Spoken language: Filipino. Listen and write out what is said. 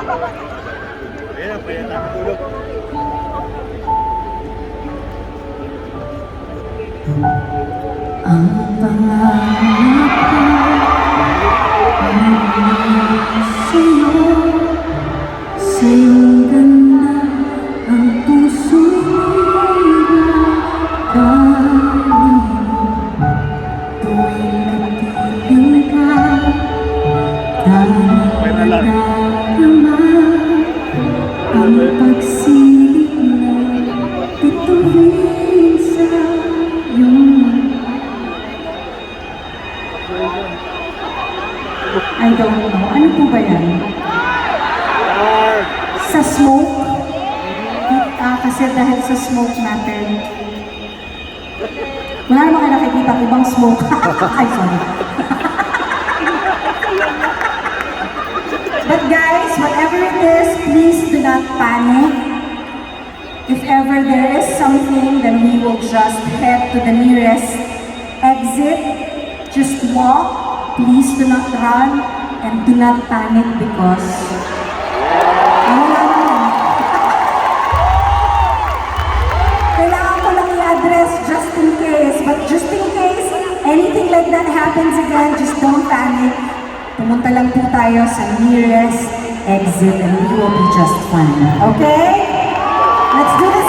Ayan, pwede nakatulog. Ang pangarap ko sa'yo, sa'yong ganda ang puso dahil tuwing kapiling ka dahil nadarama ang pagsilip na bituin sa iyong I don't know. Ano po ba yan? Sa smoke? Kasi dahil sa smoke natin. Wala naman kayo nakikita ibang smoke. Ay, sorry. But guys, whatever it is, please do not panic. If ever there is something, then we will just head to the nearest exit. Just walk. Please do not run and do not panic because kailangan ko lang i-address just in case. But just in case anything like that happens again, just don't panic. Pumunta lang po tayo sa nearest exit and we will be just fine. Okay? Let's do this.